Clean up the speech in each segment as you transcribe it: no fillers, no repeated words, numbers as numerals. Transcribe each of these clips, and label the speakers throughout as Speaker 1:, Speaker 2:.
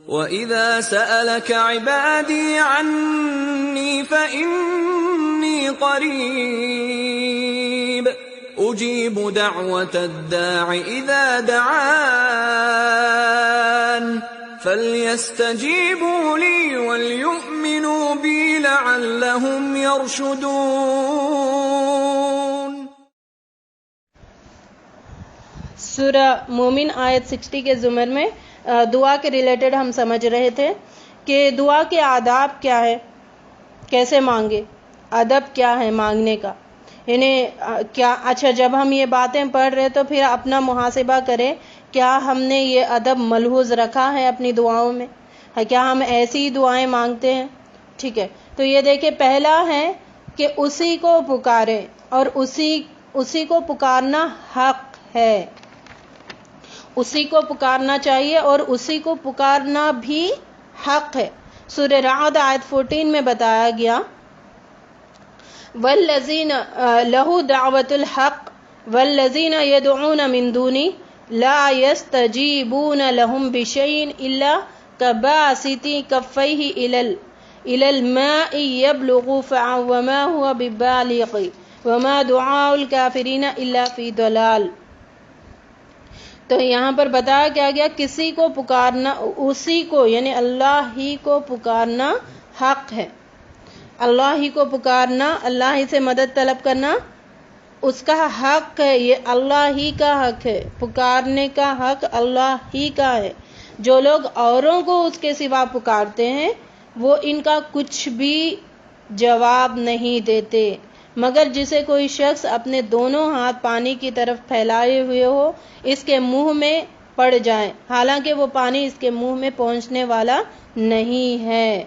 Speaker 1: وَإِذَا سَأَلَكَ عِبَادِي عَنِّي فَإِنِّي قَرِيبٌ أُجِيبُ دَعْوَةَ الدَّاعِ إِذَا دَعَانِ فَلْيَسْتَجِيبُوا لِي وَلْيُؤْمِنُوا بِي لَعَلَّهُمْ يَرْشُدُونَ۔
Speaker 2: سورہ مومن آیت 60 کے زمر میں دعا کے ریلیٹڈ ہم سمجھ رہے تھے کہ دعا کے آداب کیا ہے، کیسے مانگے، ادب کیا ہے مانگنے کا، یعنی کیا اچھا جب ہم یہ باتیں پڑھ رہے تو پھر اپنا محاسبہ کریں، کیا ہم نے یہ ادب ملحوظ رکھا ہے اپنی دعاؤں میں، کیا ہم ایسی ہی دعائیں مانگتے ہیں؟ ٹھیک ہے، تو یہ دیکھیں پہلا ہے کہ اسی کو پکاریں اور اسی کو پکارنا حق ہے، اسی کو پکارنا چاہیے اور اسی کو پکارنا بھی حق ہے۔ سورہ رعد آیت 14 میں بتایا گیا والذین لہ دعوت الحق والذین یدعون من دونہ لا یستجیبون لهم بشیء الا کباسط کفیہ الی الماء یبلغ فاء وما هو ببالغ وما دعاء الکافرین الا فی ضلال۔ تو یہاں پر بتایا کیا گیا، کسی کو پکارنا، اسی کو یعنی اللہ ہی کو پکارنا حق ہے، اللہ ہی کو پکارنا، اللہ ہی سے مدد طلب کرنا اس کا حق ہے، یہ اللہ ہی کا حق ہے، پکارنے کا حق اللہ ہی کا ہے۔ جو لوگ اوروں کو اس کے سوا پکارتے ہیں وہ ان کا کچھ بھی جواب نہیں دیتے، مگر جسے کوئی شخص اپنے دونوں ہاتھ پانی کی طرف پھیلائے ہوئے ہو اس کے منہ میں پڑ جائے، حالانکہ وہ پانی اس کے منہ میں پہنچنے والا نہیں ہے۔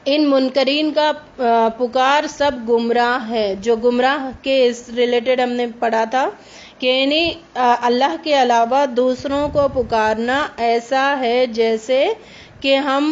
Speaker 2: ان منکرین کا پکار سب گمراہ ہے۔ جو گمراہ کے اس ریلیٹڈ ہم نے پڑھا تھا کہ یعنی اللہ کے علاوہ دوسروں کو پکارنا ایسا ہے جیسے کہ ہم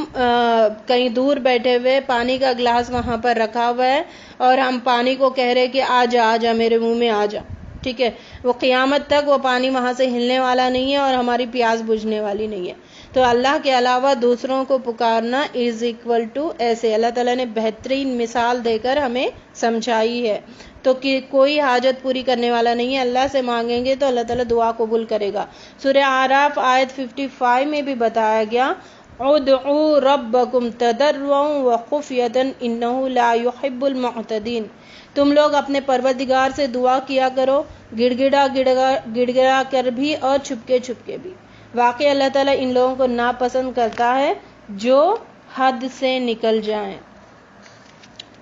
Speaker 2: کہیں دور بیٹھے ہوئے پانی کا گلاس وہاں پر رکھا ہوا ہے اور ہم پانی کو کہہ رہے کہ آ جا میرے منہ میں آ جا، ٹھیک ہے، وہ قیامت تک وہ پانی وہاں سے ہلنے والا نہیں ہے اور ہماری پیاس بجھنے والی نہیں ہے۔ تو اللہ کے علاوہ دوسروں کو پکارنا از اکول ٹو ایسے، اللہ تعالیٰ نے بہترین مثال دے کر ہمیں سمجھائی ہے۔ تو کہ کوئی حاجت پوری کرنے والا نہیں ہے، اللہ سے مانگیں گے تو اللہ تعالیٰ دعا قبول کرے گا۔ سورہ اعراف آیت 55 میں بھی بتایا گیا ادعوا ربکم تضرعا وخفیۃ انہ لا یحب المعتدین، تم لوگ اپنے پروردگار سے دعا کیا کرو گڑ گڑا کر بھی اور چھپکے چھپکے بھی، واقعی اللہ تعالیٰ ان لوگوں کو ناپسند کرتا ہے جو حد سے نکل جائیں۔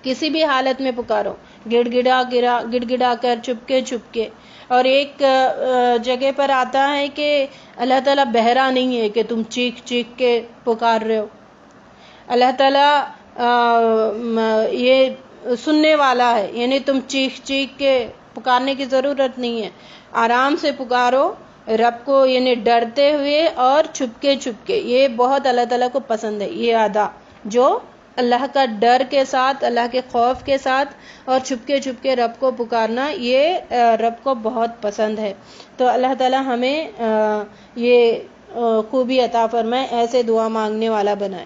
Speaker 2: کسی بھی حالت میں پکارو، گڑ گڑا کر، چھپکے چھپکے۔ اور ایک جگہ پر آتا ہے کہ اللہ تعالیٰ بہرا نہیں ہے کہ تم چیخ چیخ کے پکار رہے ہو، اللہ تعالیٰ یہ سننے والا ہے، یعنی تم چیخ چیخ کے پکارنے کی ضرورت نہیں ہے، آرام سے پکارو رب کو، یعنی ڈرتے ہوئے اور چھپکے چھپکے۔ یہ بہت اللہ تعالیٰ کو پسند ہے، یہ ادا جو اللہ کا ڈر کے ساتھ، اللہ کے خوف کے ساتھ اور چھپکے چھپکے رب کو پکارنا، یہ رب کو بہت پسند ہے۔ تو اللہ تعالیٰ ہمیں یہ خوبی عطا فرمائے، ایسے دعا مانگنے والا بنائے۔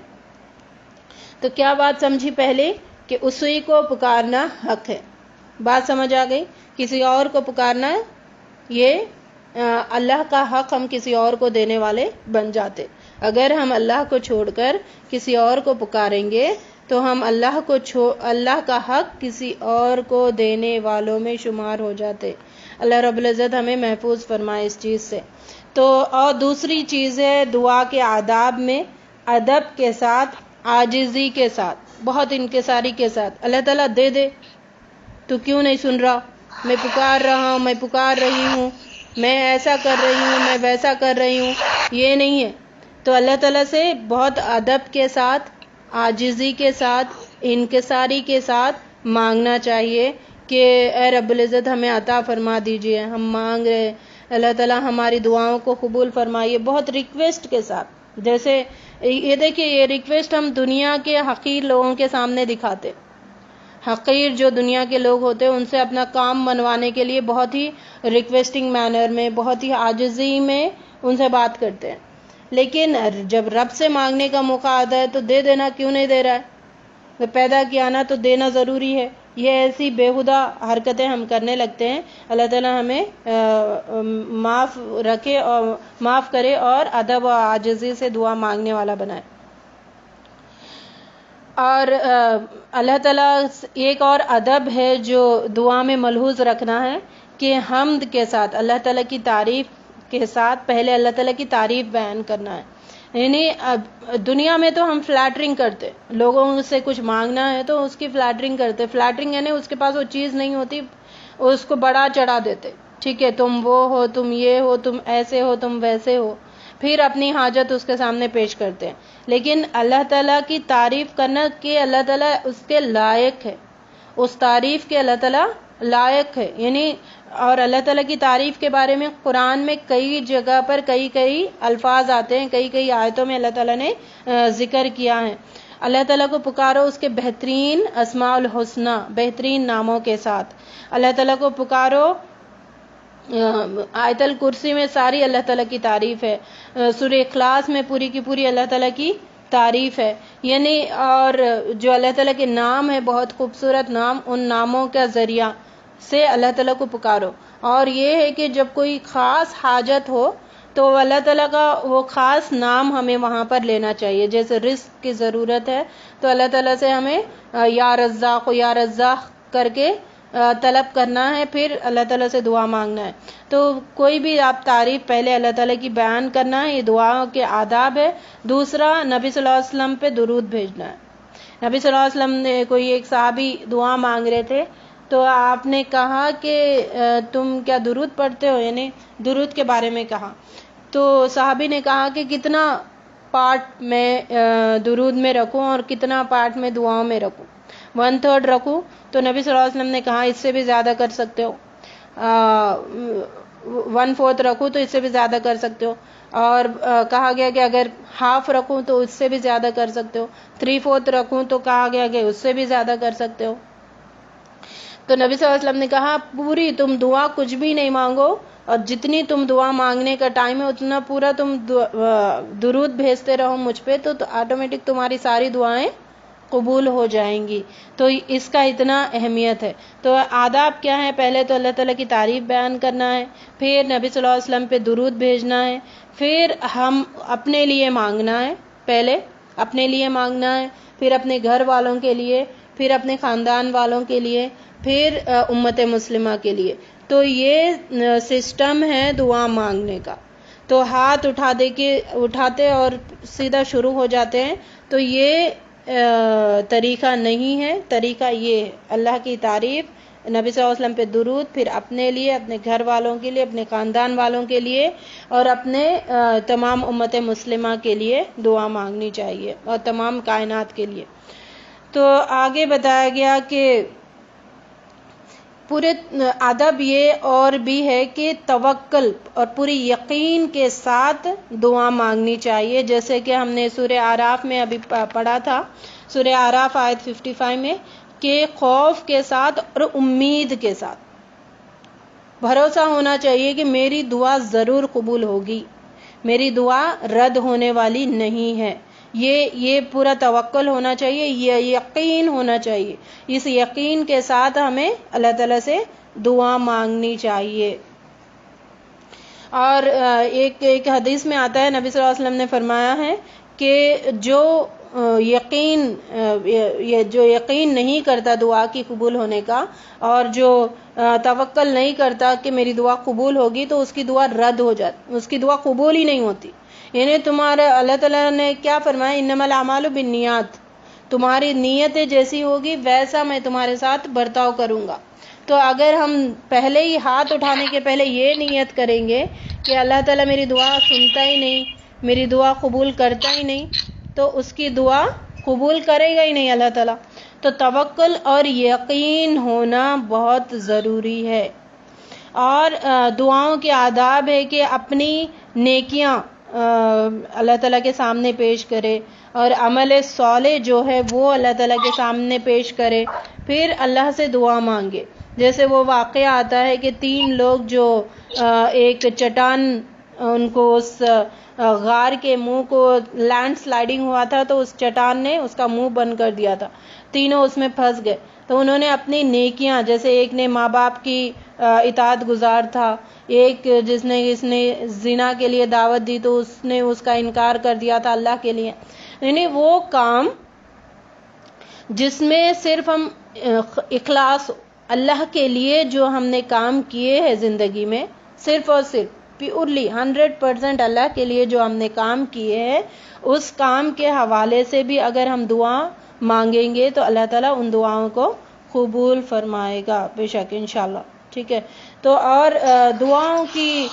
Speaker 2: تو کیا بات سمجھی پہلے کہ اسی کو پکارنا حق ہے، بات سمجھ آ گئی؟ کسی اور کو پکارنا یہ اللہ کا حق ہم کسی اور کو دینے والے بن جاتے۔ اگر ہم اللہ کو چھوڑ کر کسی اور کو پکاریں گے تو ہم اللہ کا حق کسی اور کو دینے والوں میں شمار ہو جاتے۔ اللہ رب العزت ہمیں محفوظ فرمائے اس چیز سے۔ تو اور دوسری چیز ہے دعا کے آداب میں ادب کے ساتھ، عاجزی کے ساتھ، بہت انکساری کے ساتھ۔ اللہ تعالیٰ دے تو کیوں نہیں سن رہا، میں پکار رہا ہوں، میں پکار رہی ہوں، میں ایسا کر رہی ہوں، میں ویسا کر رہی ہوں، یہ نہیں ہے۔ تو اللہ تعالیٰ سے بہت ادب کے ساتھ، عاجزی کے ساتھ، انکساری کے ساتھ مانگنا چاہیے کہ اے رب العزت ہمیں عطا فرما دیجئے، ہم مانگ رہے، اللہ تعالیٰ ہماری دعاؤں کو قبول فرمائیے، بہت ریکویسٹ کے ساتھ۔ جیسے یہ دیکھیے، یہ ریکویسٹ ہم دنیا کے حقیر لوگوں کے سامنے دکھاتے، حقیر جو دنیا کے لوگ ہوتے ہیں ان سے اپنا کام منوانے کے لیے بہت ہی ریکویسٹنگ مینر میں، بہت ہی عاجزی میں ان سے بات کرتے ہیں، لیکن جب رب سے مانگنے کا موقع آتا ہے تو دے دینا کیوں نہیں دے رہا ہے؟ پیدا کیا نا تو دینا ضروری ہے. یہ ایسی بیہودہ حرکتیں ہم کرنے لگتے ہیں. اللہ تعالیٰ ہمیں معاف کرے اور ادب و عاجزی سے دعا مانگنے والا بنائے. اور اللہ تعالیٰ ایک اور ادب ہے جو دعا میں ملحوظ رکھنا ہے کہ حمد کے ساتھ اللہ تعالیٰ کی تعریف کے ساتھ پہلے اللہ تعالیٰ کی تعریف بیان کرنا ہے. یعنی دنیا میں تو ہم فلیٹرنگ کرتے، لوگوں سے کچھ مانگنا ہے تو اس کی فلیٹرنگ کرتے. فلیٹرنگ یعنی اس کے پاس وہ چیز نہیں ہوتی اس کو بڑا چڑھا دیتے. ٹھیک ہے، تم وہ ہو، تم یہ ہو، تم ایسے ہو، تم ویسے ہو، پھر اپنی حاجت اس کے سامنے پیش کرتے ہیں. لیکن اللہ تعالیٰ کی تعریف کرنا کہ اللہ تعالیٰ اس کے لائق ہے، اس تعریف کے اللہ تعالیٰ لائق ہے. یعنی اور اللہ تعالیٰ کی تعریف کے بارے میں قرآن میں کئی جگہ پر کئی الفاظ آتے ہیں، کئی آیتوں میں اللہ تعالیٰ نے ذکر کیا ہے. اللہ تعالیٰ کو پکارو اس کے بہترین اسماء الحسنہ، بہترین ناموں کے ساتھ. اللہ تعالیٰ کو پکارو. آیت الکرسی میں ساری اللہ تعالیٰ کی تعریف ہے. سورہ اخلاص میں پوری کی پوری اللہ تعالیٰ کی تعریف ہے. یعنی اور جو اللہ تعالیٰ کے نام ہے بہت خوبصورت نام، ان ناموں کا ذریعہ سے اللہ تعالیٰ کو پکارو. اور یہ ہے کہ جب کوئی خاص حاجت ہو تو اللہ تعالیٰ کا وہ خاص نام ہمیں وہاں پر لینا چاہیے. جیسے رزق کی ضرورت ہے تو اللہ تعالیٰ سے ہمیں یا رزاق یا رزاق کر کے طلب کرنا ہے، پھر اللہ تعالیٰ سے دعا مانگنا ہے. تو کوئی بھی آپ تعریف پہلے اللہ تعالیٰ کی بیان کرنا ہے، یہ دعا کے آداب ہے. دوسرا، نبی صلی اللہ علیہ وسلم پہ درود بھیجنا ہے. نبی صلی اللہ علیہ وسلم نے کوئی ایک صحابی دعا مانگ رہے تھے تو آپ نے کہا کہ تم کیا درود پڑھتے ہو، یعنی درود کے بارے میں کہا. تو صحابی نے کہا کہ کتنا پارٹ میں درود میں رکھوں اور کتنا پارٹ میں دعاؤں میں رکھوں، 1/3 رکھوں. تو نبی صلی اللہ علیہ وسلم نے کہا اس سے بھی زیادہ کر سکتے ہو. 1/4 رکھوں تو اس سے بھی زیادہ کر سکتے ہو. اور کہا گیا کہ اگر 1/2 رکھوں تو اس سے بھی زیادہ کر سکتے ہو. 3/4 رکھوں تو کہا گیا کہ اس سے بھی زیادہ کر سکتے ہو. تو نبی صلی اللہ علیہ وسلم نے کہا پوری تم دعا کچھ بھی نہیں مانگو، اور جتنی تم دعا مانگنے کا ٹائم ہے اتنا پورا تم درود بھیجتے رہو مجھ پہ، تو آٹومیٹک تمہاری ساری دعائیں قبول ہو جائیں گی. تو اس کا اتنا اہمیت ہے. تو آداب کیا ہے؟ پہلے تو اللہ تعالیٰ کی تعریف بیان کرنا ہے، پھر نبی صلی اللہ علیہ وسلم پہ درود بھیجنا ہے، پھر ہم اپنے لیے مانگنا ہے. پہلے اپنے لیے مانگنا ہے، پھر اپنے گھر والوں کے لیے، پھر اپنے خاندان والوں کے لیے، پھر امت مسلمہ کے لیے. تو یہ سسٹم ہے دعا مانگنے کا. تو ہاتھ اٹھاتے اور سیدھا شروع ہو جاتے ہیں، تو یہ طریقہ نہیں ہے. طریقہ یہ ہے اللہ کی تعریف، نبی صلی اللہ علیہ وسلم پہ درود، پھر اپنے لیے، اپنے گھر والوں کے لیے، اپنے خاندان والوں کے لیے اور اپنے تمام امت مسلمہ کے لیے دعا مانگنی چاہیے اور تمام کائنات کے لیے. تو آگے بتایا گیا کہ پورے ادب یہ اور بھی ہے کہ توکل اور پوری یقین کے ساتھ دعا مانگنی چاہیے. جیسے کہ ہم نے سورہ اعراف میں ابھی پڑھا تھا، سورہ اعراف آیت 55 میں، کہ خوف کے ساتھ اور امید کے ساتھ بھروسہ ہونا چاہیے کہ میری دعا ضرور قبول ہوگی، میری دعا رد ہونے والی نہیں ہے. یہ پورا توکل ہونا چاہیے، یہ یقین ہونا چاہیے. اس یقین کے ساتھ ہمیں اللہ تعالیٰ سے دعا مانگنی چاہیے. اور ایک حدیث میں آتا ہے، نبی صلی اللہ علیہ وسلم نے فرمایا ہے کہ جو یقین نہیں کرتا دعا کی قبول ہونے کا، اور جو توکل نہیں کرتا کہ میری دعا قبول ہوگی، تو اس کی دعا رد ہو جاتی، اس کی دعا قبول ہی نہیں ہوتی. یعنی تمہارا اللہ تعالیٰ نے کیا فرمایا؟ انما الاعمال بالنیات، تمہاری نیتیں جیسی ہوگی ویسا میں تمہارے ساتھ برتاؤ کروں گا. تو اگر ہم پہلے ہی ہاتھ اٹھانے کے پہلے یہ نیت کریں گے کہ اللہ تعالیٰ میری دعا سنتا ہی نہیں، میری دعا قبول کرتا ہی نہیں، تو اس کی دعا قبول کرے گا ہی نہیں اللہ تعالیٰ. تو توکل اور یقین ہونا بہت ضروری ہے. اور دعاؤں کے آداب ہے کہ اپنی نیکیاں اللہ تعالیٰ کے سامنے پیش کرے، اور عمل صالح جو ہے وہ اللہ تعالیٰ کے سامنے پیش کرے، پھر اللہ سے دعا مانگے. جیسے وہ واقعہ آتا ہے کہ 3 لوگ جو ایک چٹان ان کو اس غار کے منہ کو لینڈ سلائڈنگ ہوا تھا تو اس چٹان نے اس کا منہ بند کر دیا تھا، تینوں اس میں پھنس گئے. تو انہوں نے اپنی نیکیاں، جیسے ایک نے ماں باپ کی اطاعت گزار تھا، ایک اس نے زنا کے لیے دعوت دی تو اس نے اس کا انکار کر دیا تھا اللہ کے لیے. یعنی وہ کام جس میں صرف ہم اخلاص اللہ کے لیے جو ہم نے کام کیے ہیں زندگی میں، صرف اور صرف پیورلی 100% اللہ کے لیے جو ہم نے کام کیے ہیں، اس کام کے حوالے سے بھی اگر ہم دعا مانگیں گے تو اللہ تعالیٰ ان دعاؤں کو قبول فرمائے گا بے شک انشاءاللہ. ٹھیک ہے. تو اور دعاؤں کی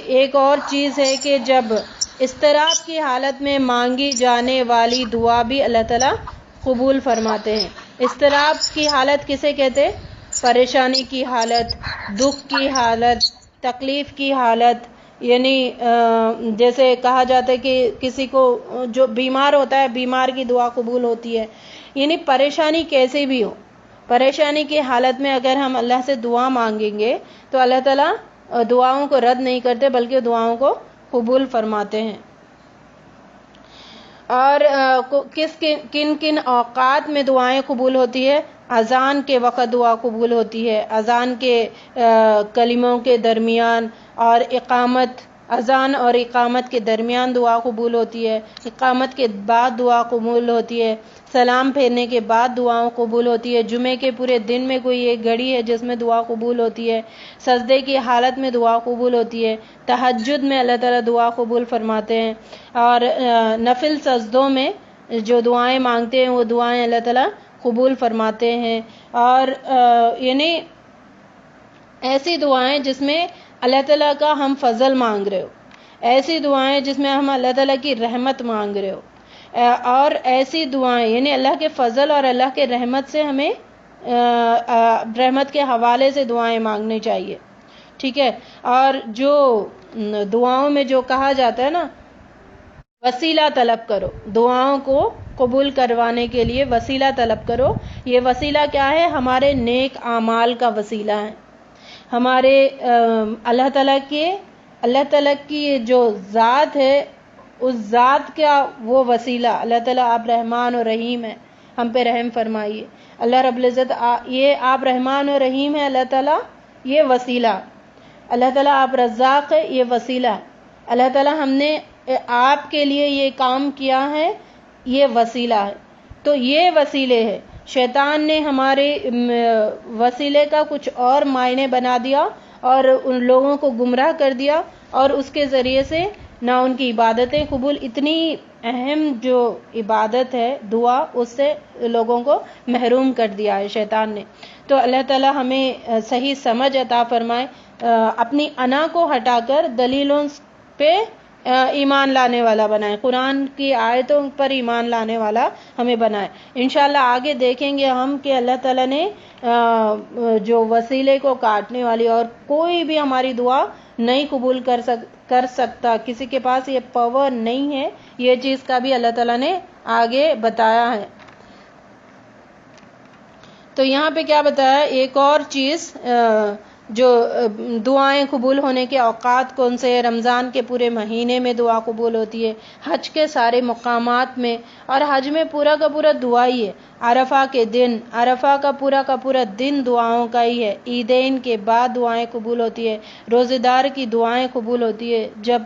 Speaker 2: ایک اور چیز ہے کہ جب اضطراب کی حالت میں مانگی جانے والی دعا بھی اللہ تعالیٰ قبول فرماتے ہیں. اضطراب کی حالت کسے کہتے ہیں؟ پریشانی کی حالت، دکھ کی حالت، تکلیف کی حالت. یعنی جیسے کہا جاتا ہے کہ کسی کو جو بیمار ہوتا ہے، بیمار کی دعا قبول ہوتی ہے. یعنی پریشانی کیسے بھی ہو، پریشانی کی حالت میں اگر ہم اللہ سے دعا مانگیں گے تو اللہ تعالیٰ دعاؤں کو رد نہیں کرتے بلکہ دعاؤں کو قبول فرماتے ہیں. اور کن کن اوقات میں دعائیں قبول ہوتی ہے؟ اذان کے وقت دعا قبول ہوتی ہے، اذان کے کلموں کے درمیان، اور اذان اور اقامت کے درمیان دعا قبول ہوتی ہے، اقامت کے بعد دعا قبول ہوتی ہے، سلام پھیرنے کے بعد دعاؤں قبول ہوتی ہے. جمعے کے پورے دن میں کوئی ایک گھڑی ہے جس میں دعا قبول ہوتی ہے. سجدے کی حالت میں دعا قبول ہوتی ہے. تہجد میں اللہ تعالیٰ دعا قبول فرماتے ہیں. اور نفل سجدوں میں جو دعائیں مانگتے ہیں وہ دعائیں اللہ تعالیٰ قبول فرماتے ہیں. اور یعنی ایسی دعائیں جس میں اللہ تعالیٰ کا ہم فضل مانگ رہے ہو، ایسی دعائیں جس میں ہم اللہ تعالیٰ کی رحمت مانگ رہے ہو، اور ایسی دعائیں یعنی اللہ کے فضل اور اللہ کے رحمت سے ہمیں رحمت کے حوالے سے دعائیں مانگنی چاہیے. ٹھیک ہے. اور جو دعاؤں میں جو کہا جاتا ہے نا، وسیلہ طلب کرو، دعاؤں کو قبول کروانے کے لیے وسیلہ طلب کرو. یہ وسیلہ کیا ہے؟ ہمارے نیک اعمال کا وسیلہ ہے. ہمارے اللہ تعالیٰ کی جو ذات ہے، اس ذات کا وہ وسیلہ. اللہ تعالیٰ آپ رحمان و رحیم ہے، ہم پہ رحم فرمائیے. اللہ رب العزت یہ آپ رحمان و رحیم ہے، اللہ تعالیٰ یہ وسیلہ. اللہ تعالیٰ آپ رزاق ہے، یہ وسیلہ. اللہ تعالیٰ ہم نے آپ کے لیے یہ کام کیا ہے، یہ وسیلہ ہے. تو یہ وسیلے ہے. شیطان نے ہمارے وسیلے کا کچھ اور معنی بنا دیا اور ان لوگوں کو گمراہ کر دیا، اور اس کے ذریعے سے نہ ان کی عبادتیں قبول، اتنی اہم جو عبادت ہے دعا، اس سے لوگوں کو محروم کر دیا ہے شیطان نے. تو اللہ تعالیٰ ہمیں صحیح سمجھ عطا فرمائے، اپنی انا کو ہٹا کر دلیلوں پہ ایمان لانے والا بنائے، قرآن کی آیتوں پر ایمان لانے والا ہمیں بنائے. انشاءاللہ آگے دیکھیں گے ہم کہ اللہ تعالیٰ نے جو وسیلے کو کاٹنے والی اور کوئی بھی ہماری دعا نہیں قبول کر سکتا، کسی کے پاس یہ پاور نہیں ہے، یہ چیز کا بھی اللہ تعالیٰ نے آگے بتایا ہے. تو یہاں پہ کیا بتایا؟ ایک اور چیز جو دعائیں قبول ہونے کے اوقات کون سے؟ رمضان کے پورے مہینے میں دعا قبول ہوتی ہے، حج کے سارے مقامات میں، اور حج میں پورا کا پورا دعا ہی ہے. عرفہ کے دن، عرفہ کا پورا دن دعاؤں کا ہی ہے. عیدین کے بعد دعائیں قبول ہوتی ہے، روزے دار کی دعائیں قبول ہوتی ہے، جب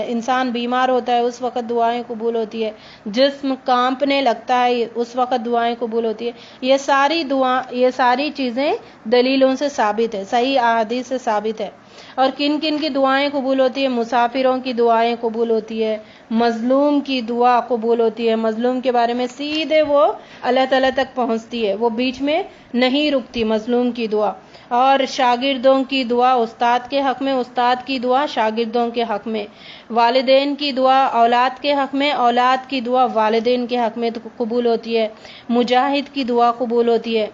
Speaker 2: انسان بیمار ہوتا ہے اس وقت دعائیں قبول ہوتی ہے، جسم کانپنے لگتا ہے اس وقت دعائیں قبول ہوتی ہے. یہ ساری چیزیں دلیلوں سے ثابت ہے، صحیح احادیث سے ثابت ہے. اور کن کن کی دعائیں قبول ہوتی ہے؟ مسافروں کی دعائیں قبول ہوتی ہے، مظلوم کی دعا قبول ہوتی ہے. مظلوم کے بارے میں سیدھے وہ اللہ تعالیٰ تک پہنچتی ہے، وہ بیچ میں نہیں رکتی مظلوم کی دعا. اور شاگردوں کی دعا استاد کے حق میں، استاد کی دعا شاگردوں کے حق میں. والدین کی دعا اولاد کے حق میں، اولاد کی دعا والدین کے حق میں قبول ہوتی ہے. مجاہد کی دعا قبول ہوتی ہے.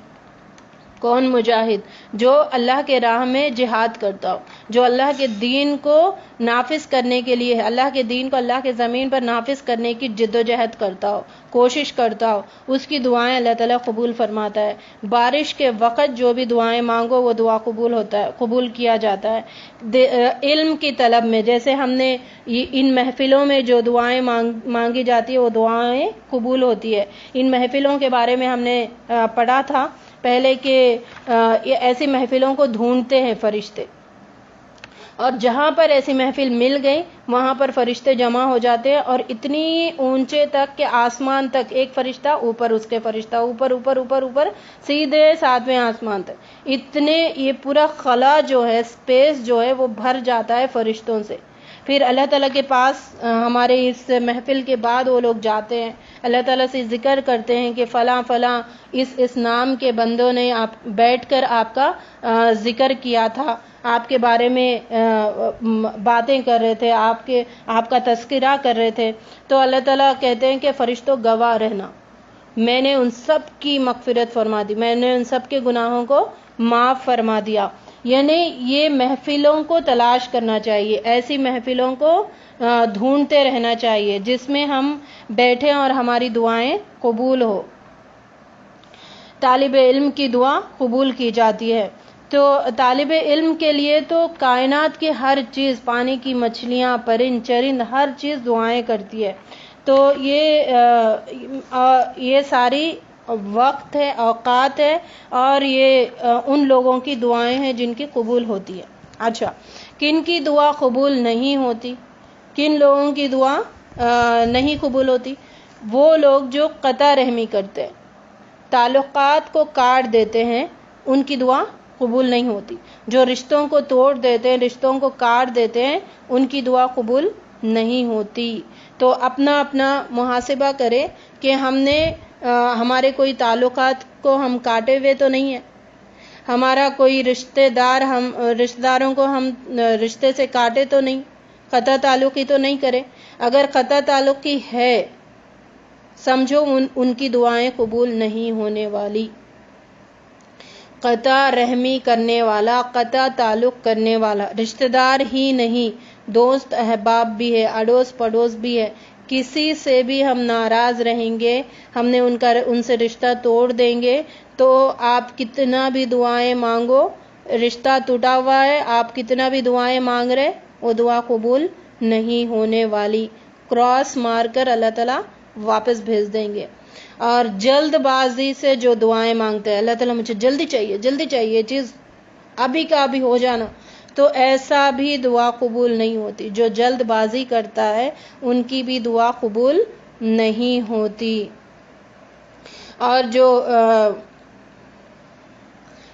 Speaker 2: کون مجاہد؟ جو اللہ کے راہ میں جہاد کرتا ہو، جو اللہ کے دین کو نافذ کرنے کے لیے، اللہ کے دین کو اللہ کے زمین پر نافذ کرنے کی جد و جہد کرتا ہو، کوشش کرتا ہو، اس کی دعائیں اللہ تعالیٰ قبول فرماتا ہے۔ بارش کے وقت جو بھی دعائیں مانگو وہ دعا قبول ہوتا ہے، قبول کیا جاتا ہے۔ علم کی طلب میں جیسے ہم نے ان محفلوں میں جو دعائیں مانگی جاتی ہے وہ دعائیں قبول ہوتی ہے۔ ان محفلوں کے بارے میں ہم نے پڑھا تھا پہلے کہ ایسی محفلوں کو ڈھونڈتے ہیں فرشتے، اور جہاں پر ایسی محفل مل گئی وہاں پر فرشتے جمع ہو جاتے ہیں، اور اتنی اونچے تک کہ آسمان تک ایک فرشتہ اوپر، اس کے فرشتہ اوپر اوپر اوپر اوپر سیدھے 7ویں آسمان تک، اتنے یہ پورا خلا جو ہے، اسپیس جو ہے وہ بھر جاتا ہے فرشتوں سے۔ پھر اللہ تعالیٰ کے پاس ہمارے اس محفل کے بعد وہ لوگ جاتے ہیں، اللہ تعالیٰ سے ذکر کرتے ہیں کہ فلاں فلاں اس نام کے بندوں نے بیٹھ کر آپ کا ذکر کیا تھا، آپ کے بارے میں باتیں کر رہے تھے، آپ کا تذکرہ کر رہے تھے۔ تو اللہ تعالیٰ کہتے ہیں کہ فرشتوں گواہ رہنا، میں نے ان سب کی مغفرت فرما دی، میں نے ان سب کے گناہوں کو معاف فرما دیا۔ یعنی یہ محفلوں کو تلاش کرنا چاہیے، ایسی محفلوں کو ڈھونڈتے رہنا چاہیے جس میں ہم بیٹھیں اور ہماری دعائیں قبول ہو۔ طالب علم کی دعا قبول کی جاتی ہے، تو طالب علم کے لیے تو کائنات کی ہر چیز، پانی کی مچھلیاں، پرند چرند، ہر چیز دعائیں کرتی ہے۔ تو یہ ساری وقت ہے، اوقات ہے، اور یہ ان لوگوں کی دعائیں ہیں جن کی قبول ہوتی ہے۔ اچھا، کن کی دعا قبول نہیں ہوتی؟ کن لوگوں کی دعا نہیں قبول ہوتی؟ وہ لوگ جو قطع رحمی کرتے ہیں، تعلقات کو کاٹ دیتے ہیں، ان کی دعا قبول نہیں ہوتی۔ جو رشتوں کو توڑ دیتے ہیں، رشتوں کو کاٹ دیتے ہیں، ان کی دعا قبول نہیں ہوتی۔ تو اپنا اپنا محاسبہ کرے کہ ہم نے ہمارے کوئی تعلقات کو ہم کاٹے ہوئے تو نہیں ہیں، ہمارا کوئی رشتہ داروں کو ہم رشتے سے کاٹے تو نہیں، قطع تعلقی تو نہیں کرے۔ اگر قطع تعلقی ہے سمجھو ان کی دعائیں قبول نہیں ہونے والی۔ قطع رحمی کرنے والا، قطع تعلق کرنے والا، رشتہ دار ہی نہیں، دوست احباب بھی ہے، اڑوس پڑوس بھی ہے، کسی سے بھی ہم ناراض رہیں گے، ہم نے ان سے رشتہ توڑ دیں گے، تو آپ کتنا بھی دعائیں مانگو، رشتہ ٹوٹا ہوا ہے، آپ کتنا بھی دعائیں مانگ رہے، وہ دعا قبول نہیں ہونے والی، کراس مار کر اللہ تعالیٰ واپس بھیج دیں گے۔ اور جلد بازی سے جو دعائیں مانگتے ہیں، اللہ تعالیٰ مجھے جلدی چاہیے، جلدی چاہیے، یہ چیز ابھی کا ابھی ہو جانا، تو ایسا بھی دعا قبول نہیں ہوتی۔ جو جلد بازی کرتا ہے ان کی بھی دعا قبول نہیں ہوتی۔ اور جو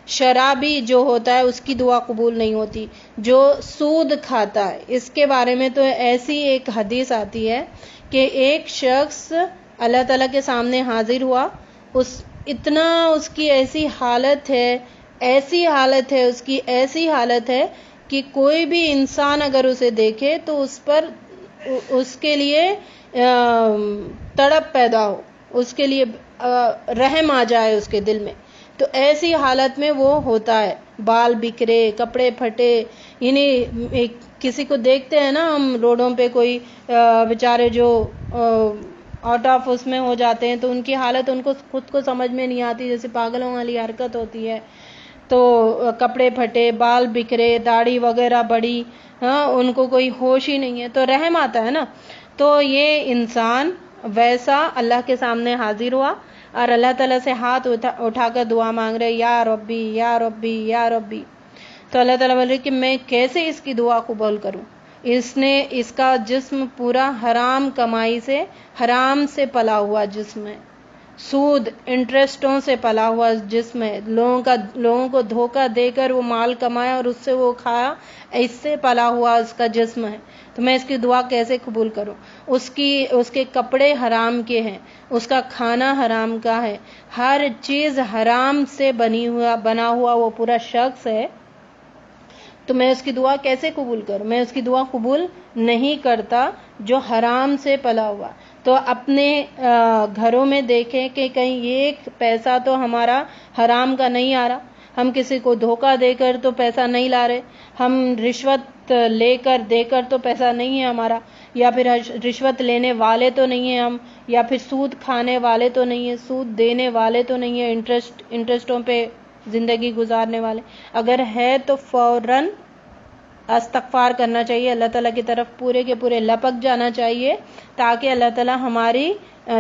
Speaker 2: شرابی جو ہوتا ہے اس کی دعا قبول نہیں ہوتی۔ جو سود کھاتا ہے، اس کے بارے میں تو ایسی ایک حدیث آتی ہے کہ ایک شخص اللہ تعالیٰ کے سامنے حاضر ہوا، اس کی ایسی حالت ہے کہ کوئی بھی انسان اگر اسے دیکھے تو اس کے لیے تڑپ پیدا ہو، اس کے لیے رحم آ جائے اس کے دل میں۔ تو ایسی حالت میں وہ ہوتا ہے، بال بکھرے، کپڑے پھٹے، یعنی کسی کو دیکھتے ہیں نا ہم روڈوں پہ، کوئی بیچارے جو آؤٹ آف اس میں ہو جاتے ہیں، تو ان کی حالت ان کو خود کو سمجھ میں نہیں آتی، جیسے پاگلوں والی حرکت ہوتی ہے۔ تو کپڑے پھٹے، بال بکھرے، داڑھی وغیرہ بڑی، ان کو کوئی ہوش ہی نہیں ہے، تو رحم آتا ہے نا۔ تو یہ انسان ویسا اللہ کے سامنے حاضر ہوا اور اللہ تعالیٰ سے ہاتھ اٹھا کر دعا مانگ رہے، یا ربی یا ربی یا ربی۔ تو اللہ تعالیٰ بول رہے کہ میں کیسے اس کی دعا قبول کروں؟ اس کا جسم پورا حرام کمائی سے، حرام سے پلا ہوا جسم ہے، سود انٹرسٹوں سے پلا ہوا جسم ہے، لوگوں کو دھوکہ دے کر وہ مال کمایا اور اس سے وہ کھایا، اس سے پلا ہوا اس کا جسم ہے، تو میں اس کی دعا کیسے قبول کروں؟ اس کے کپڑے حرام کے ہیں، اس کا کھانا حرام کا ہے، ہر چیز حرام سے بنا ہوا وہ پورا شخص ہے، تو میں اس کی دعا کیسے قبول کروں؟ میں اس کی دعا قبول نہیں کرتا جو حرام سے پلا ہوا۔ تو اپنے گھروں میں دیکھیں کہ کہیں ایک پیسہ تو ہمارا حرام کا نہیں آ رہا، ہم کسی کو دھوکہ دے کر تو پیسہ نہیں لا رہے، ہم رشوت لے کر دے کر تو پیسہ نہیں ہے ہمارا، یا پھر رشوت لینے والے تو نہیں ہیں ہم، یا پھر سود کھانے والے تو نہیں ہیں، سود دینے والے تو نہیں ہیں، انٹرسٹوں پہ زندگی گزارنے والے۔ اگر ہے تو فوراً استغفار کرنا چاہیے، اللہ تعالیٰ کی طرف پورے کے پورے لپک جانا چاہیے، تاکہ اللہ تعالیٰ ہماری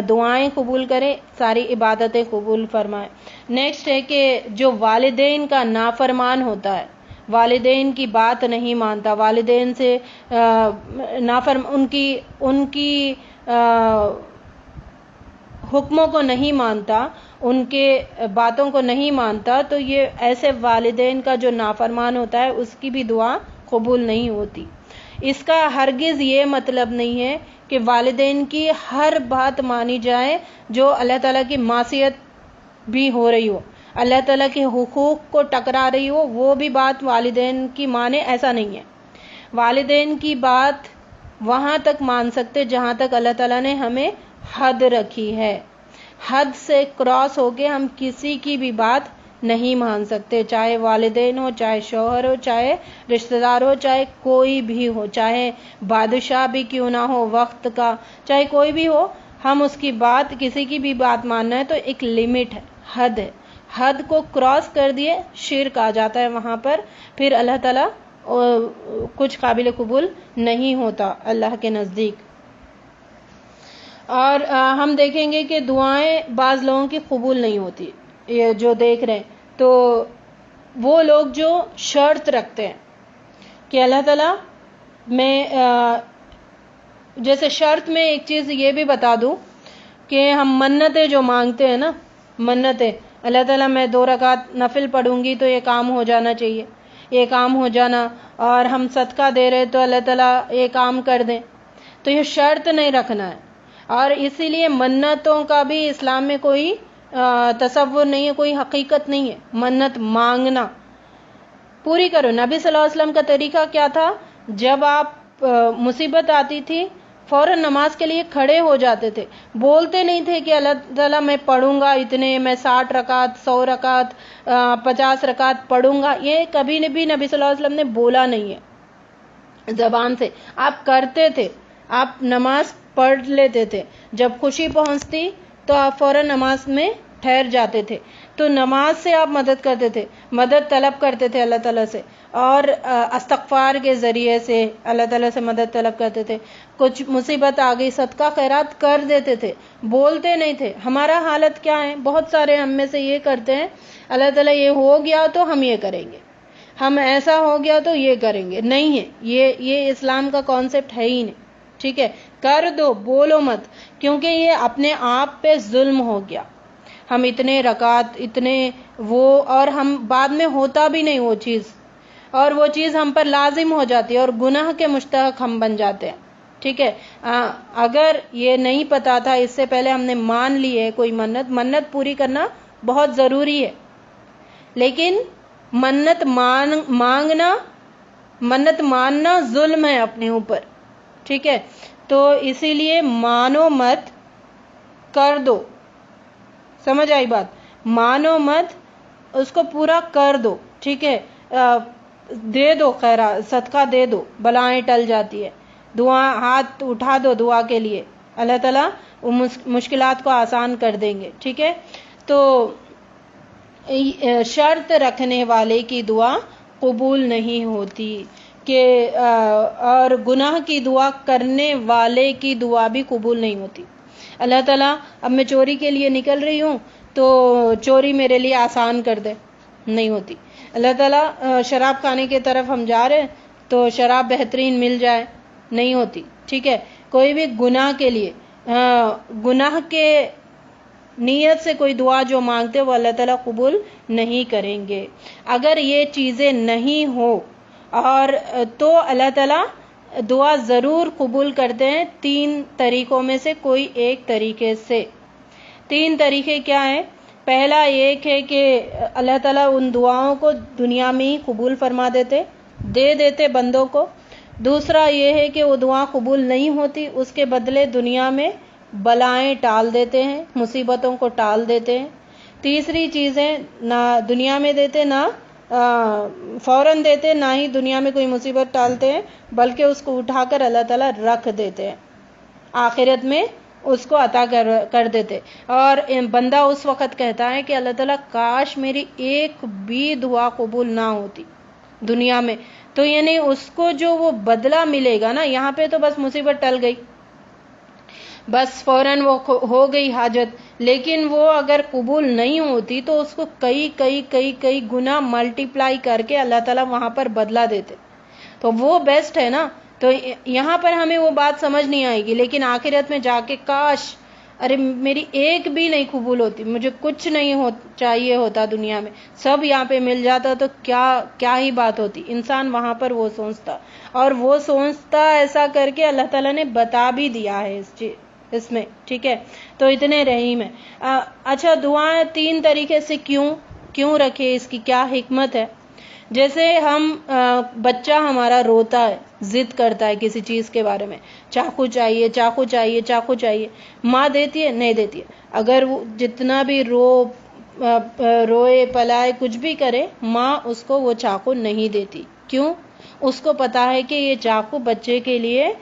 Speaker 2: دعائیں قبول کرے، ساری عبادتیں قبول فرمائے۔ نیکسٹ ہے کہ جو والدین کا نافرمان ہوتا ہے، والدین کی بات نہیں مانتا، والدین سے ان کی حکموں کو نہیں مانتا، ان کے باتوں کو نہیں مانتا، تو یہ ایسے والدین کا جو نافرمان ہوتا ہے اس کی بھی دعا قبول نہیں ہوتی۔ اس کا ہرگز یہ مطلب نہیں ہے کہ والدین کی ہر بات مانی جائے جو اللہ تعالیٰ کی معصیت بھی ہو رہی ہو، اللہ تعالیٰ کے حقوق کو ٹکرا رہی ہو، وہ بھی بات والدین کی مانے، ایسا نہیں ہے۔ والدین کی بات وہاں تک مان سکتے جہاں تک اللہ تعالیٰ نے ہمیں حد رکھی ہے، حد سے کراس ہو کے ہم کسی کی بھی بات نہیں مان سکتے، چاہے والدین ہو، چاہے شوہر ہو، چاہے رشتہ دار ہو، چاہے کوئی بھی ہو، چاہے بادشاہ بھی کیوں نہ ہو وقت کا، چاہے کوئی بھی ہو، ہم اس کی بات، کسی کی بھی بات ماننا ہے تو ایک لمٹ ہے، حد ہے، حد کو کراس کر دیے شرک آ جاتا ہے وہاں پر، پھر اللہ تعالیٰ کچھ قابل قبول نہیں ہوتا اللہ کے نزدیک۔ اور ہم دیکھیں گے کہ دعائیں بعض لوگوں کی قبول نہیں ہوتی، یہ جو دیکھ رہے ہیں، تو وہ لوگ جو شرط رکھتے ہیں کہ اللہ تعالیٰ میں، جیسے شرط میں ایک چیز یہ بھی بتا دوں کہ ہم منتیں جو مانگتے ہیں نا، منتیں، اللہ تعالیٰ میں 2 رکعت نفل پڑھوں گی تو یہ کام ہو جانا چاہیے، یہ کام ہو جانا، اور ہم صدقہ دے رہے تو اللہ تعالیٰ یہ کام کر دیں، تو یہ شرط نہیں رکھنا ہے۔ اور اسی لیے منتوں کا بھی اسلام میں کوئی تصور نہیں ہے، کوئی حقیقت نہیں ہے۔ منت مانگنا پوری کرو۔ نبی صلی اللہ علیہ وسلم کا طریقہ کیا تھا؟ جب آپ مصیبت آتی تھی فوراً نماز کے لیے کھڑے ہو جاتے تھے، بولتے نہیں تھے کہ اللہ تعالیٰ میں پڑھوں گا اتنے، میں 60 رکعت 100 رکعت 50 رکعت پڑھوں گا، یہ کبھی بھی نبی صلی اللہ علیہ وسلم نے بولا نہیں ہے زبان سے، آپ کرتے تھے، آپ نماز پڑھ لیتے تھے، جب خوشی پہنچتی تو آپ فوراً نماز میں ٹھہر جاتے تھے، تو نماز سے آپ مدد کرتے تھے، مدد طلب کرتے تھے اللہ تعالیٰ سے، اور استغفار کے ذریعے سے اللہ تعالیٰ سے مدد طلب کرتے تھے، کچھ مصیبت آ گئی صدقہ خیرات کر دیتے تھے، بولتے نہیں تھے۔ ہمارا حالت کیا ہے؟ بہت سارے ہم میں سے یہ کرتے ہیں، اللہ تعالیٰ یہ ہو گیا تو ہم یہ کریں گے، ہم ایسا ہو گیا تو یہ کریں گے، نہیں ہے، یہ اسلام کا کانسیپٹ ہے ہی نہیں، ٹھیک ہے؟ کر دو، بولو مت، کیونکہ یہ اپنے آپ پہ ظلم ہو گیا۔ ہم اتنے رکعت اتنے وہ، اور ہم بعد میں ہوتا بھی نہیں وہ چیز، اور وہ چیز ہم پر لازم ہو جاتی ہے اور گناہ کے مستحق ہم بن جاتے ہیں، ٹھیک ہے؟ اگر یہ نہیں پتا تھا، اس سے پہلے ہم نے مان لی ہے کوئی منت پوری کرنا بہت ضروری ہے، لیکن منت ماننا ظلم ہے اپنے اوپر، ٹھیک ہے؟ تو اسی لیے مانو مت، کر دو، سمجھ آئی بات؟ مانو مت، اس کو پورا کر دو، ٹھیک ہے؟ دے دو خیرات، صدقہ دے دو، بلائیں ٹل جاتی ہے، دعا، ہاتھ اٹھا دو دعا کے لیے، اللہ تعالیٰ مشکلات کو آسان کر دیں گے، ٹھیک ہے؟ تو شرط رکھنے والے کی دعا قبول نہیں ہوتی، کہ اور گناہ کی دعا کرنے والے کی دعا بھی قبول نہیں ہوتی۔ اللہ تعالیٰ اب میں چوری کے لیے نکل رہی ہوں تو چوری میرے لیے آسان کر دے، نہیں ہوتی۔ اللہ تعالیٰ شراب کھانے کی طرف ہم جا رہے ہیں تو شراب بہترین مل جائے، نہیں ہوتی، ٹھیک ہے؟ کوئی بھی گناہ کے لیے، گناہ کے نیت سے کوئی دعا جو مانگتے وہ اللہ تعالیٰ قبول نہیں کریں گے۔ اگر یہ چیزیں نہیں ہو اور تو اللہ تعالیٰ دعا ضرور قبول کرتے ہیں 3 طریقوں میں سے کوئی ایک طریقے سے۔ 3 طریقے کیا ہیں؟ پہلا ایک ہے کہ اللہ تعالیٰ ان دعاؤں کو دنیا میں ہی قبول فرما دے دیتے بندوں کو۔ دوسرا یہ ہے کہ وہ دعا قبول نہیں ہوتی، اس کے بدلے دنیا میں بلائیں ٹال دیتے ہیں، مصیبتوں کو ٹال دیتے ہیں۔ تیسری چیزیں نہ دنیا میں دیتے، نہ فوراً دیتے، نہ ہی دنیا میں کوئی مصیبت ٹالتے ہیں، بلکہ اس کو اٹھا کر اللہ تعالیٰ رکھ دیتے ہیں، آخرت میں اس کو عطا کر دیتے. اور بندہ اس وقت کہتا ہے کہ اللہ تعالیٰ کاش میری ایک بھی دعا قبول نہ ہوتی دنیا میں، تو یعنی اس کو جو وہ بدلہ ملے گا نا، یہاں پہ تو بس مصیبت ٹل گئی، بس فوراً وہ ہو گئی حاجت، لیکن وہ اگر قبول نہیں ہوتی تو اس کو کئی کئی کئی کئی گنا ملٹیپلائی کر کے اللہ تعالیٰ وہاں پر بدلہ دیتے، تو وہ بیسٹ ہے نا. تو یہاں پر ہمیں وہ بات سمجھ نہیں آئے گی، لیکن آخرت میں جا کے کاش ارے میری ایک بھی نہیں قبول ہوتی، مجھے کچھ نہیں چاہیے ہوتا دنیا میں، سب یہاں پہ مل جاتا تو کیا ہی بات ہوتی. انسان وہاں پر وہ سوچتا، اور وہ سوچتا ایسا کر کے اللہ تعالیٰ نے بتا بھی دیا ہے اس میں، ٹھیک ہے. تو اتنے رحیم ہے. اچھا، دعائیں 3 طریقے سے کیوں رکھے، اس کی کیا حکمت ہے؟ جیسے ہم بچہ ہمارا روتا ہے، ضد کرتا ہے کسی چیز کے بارے میں، چاقو چاہیے چاقو چاہیے چاقو چاہیے، ماں دیتی ہے؟ نہیں دیتی ہے. اگر وہ جتنا بھی روئے پلائے کچھ بھی کرے، ماں اس کو وہ چاقو نہیں دیتی. کیوں؟ اس کو پتا ہے کہ یہ چاقو بچے کے لیے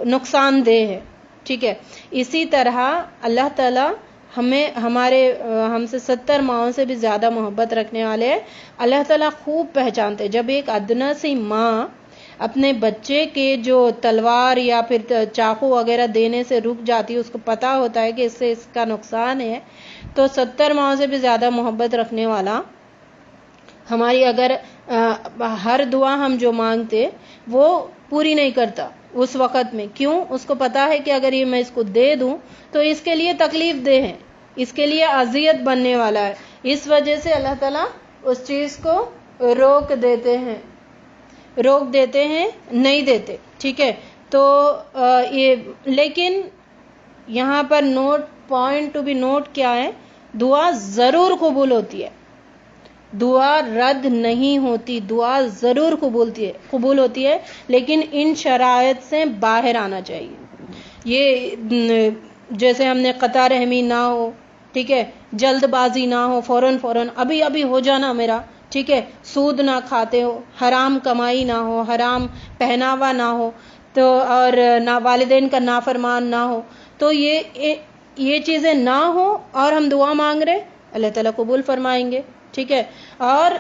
Speaker 2: نقصان دہ ہے، ٹھیک ہے. اسی طرح اللہ تعالیٰ ہم سے 70 ماؤں سے بھی زیادہ محبت رکھنے والے ہیں. اللہ تعالیٰ خوب پہچانتے جب ایک ادنا سی ماں اپنے بچے کے جو تلوار یا پھر چاقو وغیرہ دینے سے رک جاتی ہے، اس کو پتا ہوتا ہے کہ اس سے اس کا نقصان ہے، تو 70 ماؤں سے بھی زیادہ محبت رکھنے والا ہماری اگر ہر دعا ہم جو مانگتے وہ پوری نہیں کرتا اس وقت میں. کیوں؟ اس کو پتا ہے کہ اگر یہ میں اس کو دے دوں تو اس کے لیے تکلیف دہ ہے، اس کے لیے اذیت بننے والا ہے. اس وجہ سے اللہ تعالیٰ اس چیز کو روک دیتے ہیں، نہیں دیتے، ٹھیک ہے. تو لیکن یہاں پر پوائنٹ ٹو بی نوٹ کیا ہے؟ دعا ضرور قبول ہوتی ہے، دعا رد نہیں ہوتی، دعا ضرور قبول ہوتی ہے، لیکن ان شرائط سے باہر آنا چاہیے. یہ جیسے ہم نے قطع رحمی نہ ہو، ٹھیک ہے، جلد بازی نہ ہو، فوراً ابھی ہو جانا میرا، ٹھیک ہے، سود نہ کھاتے ہو، حرام کمائی نہ ہو، حرام پہناوا نہ ہو، تو اور نہ والدین کا نافرمان نہ ہو. تو یہ چیزیں نہ ہو اور ہم دعا مانگ رہے، اللہ تعالیٰ قبول فرمائیں گے، ٹھیک ہے. اور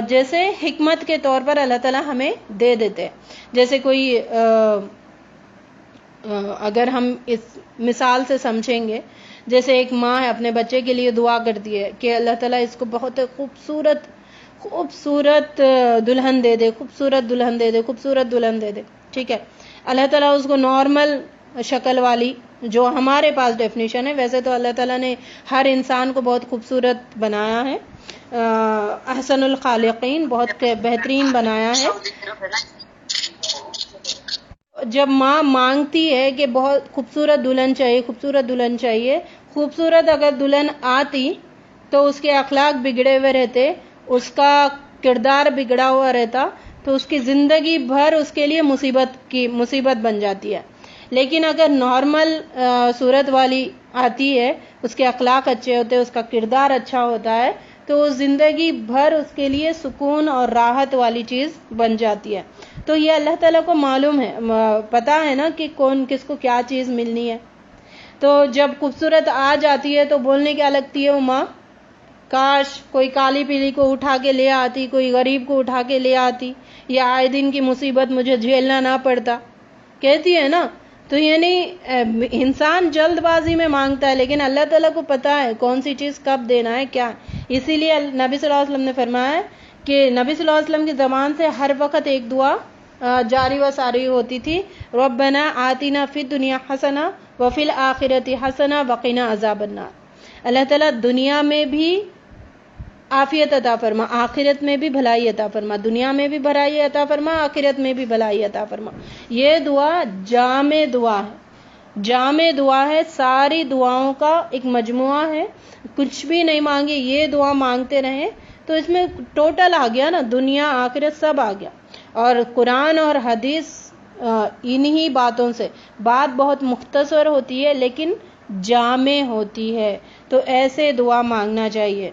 Speaker 2: جیسے حکمت کے طور پر اللہ تعالیٰ ہمیں دے دیتے ہیں. جیسے کوئی اگر ہم اس مثال سے سمجھیں گے، جیسے ایک ماں ہے اپنے بچے کے لیے دعا کرتی ہے کہ اللہ تعالیٰ اس کو بہت خوبصورت دلہن دے دے، خوبصورت دلہن دے دے، ٹھیک ہے. اللہ تعالیٰ اس کو نارمل شکل والی، جو ہمارے پاس ڈیفینیشن ہے، ویسے تو اللہ تعالیٰ نے ہر انسان کو بہت خوبصورت بنایا ہے، احسن الخالقین، بہت بہترین بنایا ہے. جب ماں مانگتی ہے کہ بہت خوبصورت دلہن چاہیے، خوبصورت اگر دلہن آتی تو اس کے اخلاق بگڑے ہوئے رہتے، اس کا کردار بگڑا ہوا رہتا، تو اس کی زندگی بھر اس کے لیے مصیبت بن جاتی ہے. لیکن اگر نارمل صورت والی آتی ہے، اس کے اخلاق اچھے ہوتے، اس کا کردار اچھا ہوتا ہے، تو زندگی بھر اس کے لیے سکون اور راحت والی چیز بن جاتی ہے. تو یہ اللہ تعالیٰ کو معلوم ہے، پتا ہے نا کہ کون کس کو کیا چیز ملنی ہے. تو جب خوبصورت آ جاتی ہے تو بولنے کیا لگتی ہے وہ ماں؟ کاش کوئی کالی پیلی کو اٹھا کے لے آتی، کوئی غریب کو اٹھا کے لے آتی، یا آئے دن کی مصیبت مجھے جھیلنا نہ پڑتا، کہتی ہے نا. تو یعنی انسان جلد بازی میں مانگتا ہے، لیکن اللہ تعالیٰ کو پتا ہے کون سی چیز کب دینا ہے، کیا. اسی لیے نبی صلی اللہ علیہ وسلم نے فرمایا کہ نبی صلی اللہ علیہ وسلم کی زبان سے ہر وقت ایک دعا جاری و ساری ہوتی تھی، ربنا آتنا فی الدنیا حسنہ وفی الآخرۃ حسنہ وقنا عذاب النار. اللہ تعالیٰ دنیا میں بھی عافیت عطا فرما، آخرت میں بھی بھلائی عطا فرما، دنیا میں بھی بھلائی عطا فرما، آخرت میں بھی بھلائی عطا فرما. یہ دعا جامع دعا ہے، ساری دعاؤں کا ایک مجموعہ ہے. کچھ بھی نہیں مانگے، یہ دعا مانگتے رہیں تو اس میں ٹوٹل آ گیا نا، دنیا آخرت سب آ گیا. اور قرآن اور حدیث انہی باتوں سے، بات بہت مختصر ہوتی ہے لیکن جامع ہوتی ہے. تو ایسے دعا مانگنا چاہیے.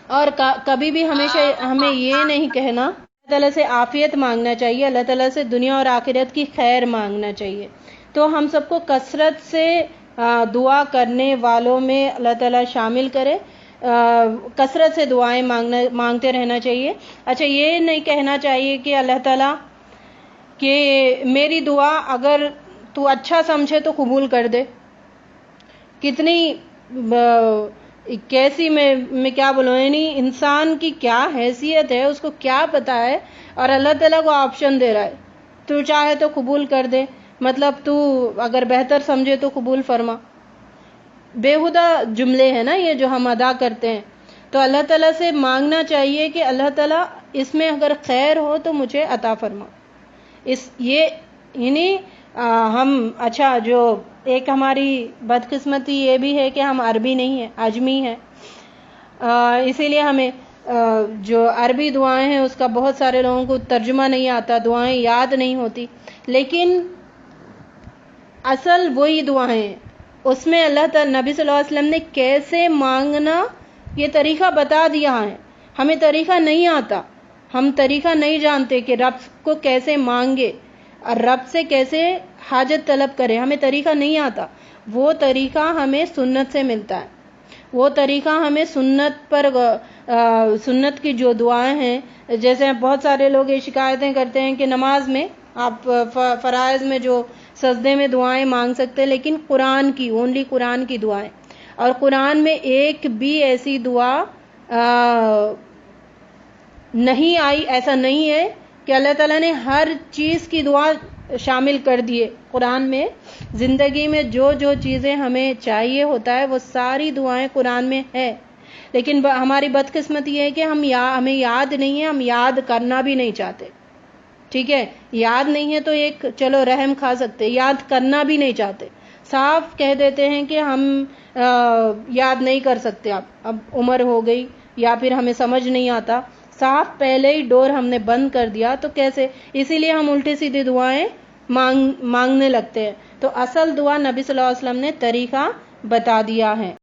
Speaker 2: اور کبھی بھی ہمیشہ ہمیں یہ نہیں کہنا. اللہ تعالیٰ سے عافیت مانگنا چاہیے, اللہ تعالیٰ سے دنیا اور آخرت کی خیر مانگنا چاہیے. تو ہم سب کو کثرت سے دعا کرنے والوں میں اللہ تعالیٰ شامل کرے. کثرت سے دعائیں مانگتے رہنا چاہیے. اچھا, یہ نہیں کہنا چاہیے کہ اللہ تعالیٰ کہ میری دعا اگر تو اچھا سمجھے تو قبول کر دے. کتنی کیسی میں کیا بولوں, یعنی انسان کی کیا حیثیت ہے, اس کو کیا پتا ہے, اور اللہ تعالیٰ کو آپشن دے رہا ہے تو چاہے تو قبول کر دے, مطلب تو اگر بہتر سمجھے تو قبول فرما. بےہودہ جملے ہیں نا یہ جو ہم ادا کرتے ہیں. تو اللہ تعالیٰ سے مانگنا چاہیے کہ اللہ تعالیٰ اس میں اگر خیر ہو تو مجھے عطا فرما. یہ یعنی ہم اچھا, جو ایک ہماری بدقسمتی یہ بھی ہے کہ ہم عربی نہیں ہیں, عجمی ہیں, اسی لیے ہمیں جو عربی دعائیں ہیں اس کا بہت سارے لوگوں کو ترجمہ نہیں آتا, دعائیں یاد نہیں ہوتی. لیکن اصل وہی دعائیں ہیں, اس میں اللہ تعالی نبی صلی اللہ علیہ وسلم نے کیسے مانگنا یہ طریقہ بتا دیا ہے. ہمیں طریقہ نہیں آتا, ہم طریقہ نہیں جانتے کہ رب کو کیسے مانگے اور رب سے کیسے حاجت طلب کرے, ہمیں طریقہ نہیں آتا. وہ طریقہ ہمیں سنت سے ملتا ہے. وہ طریقہ ہمیں سنت کی جو دعائیں ہیں, جیسے بہت سارے لوگ یہ شکایتیں کرتے ہیں کہ نماز میں آپ فرائض میں جو سجدے میں دعائیں مانگ سکتے, لیکن قرآن کی اونلی قرآن کی دعائیں, اور قرآن میں ایک بھی ایسی دعا نہیں آئی. ایسا نہیں ہے کہ اللہ تعالیٰ نے ہر چیز کی دعا شامل کر دیے قرآن میں. زندگی میں جو جو چیزیں ہمیں چاہیے ہوتا ہے وہ ساری دعائیں قرآن میں ہے. لیکن ہماری بدقسمتی یہ ہے کہ ہمیں یاد نہیں ہے, ہم یاد کرنا بھی نہیں چاہتے. ٹھیک ہے, یاد نہیں ہے تو ایک چلو رحم کھا سکتے, یاد کرنا بھی نہیں چاہتے. صاف کہہ دیتے ہیں کہ ہم یاد نہیں کر سکتے, اب عمر ہو گئی یا پھر ہمیں سمجھ نہیں آتا. صاف پہلے ہی ڈور ہم نے بند کر دیا تو کیسے, اسی لیے ہم الٹی سیدھی دعائیں مانگنے لگتے ہیں. تو اصل دعا نبی صلی اللہ علیہ وسلم نے طریقہ بتا دیا ہے.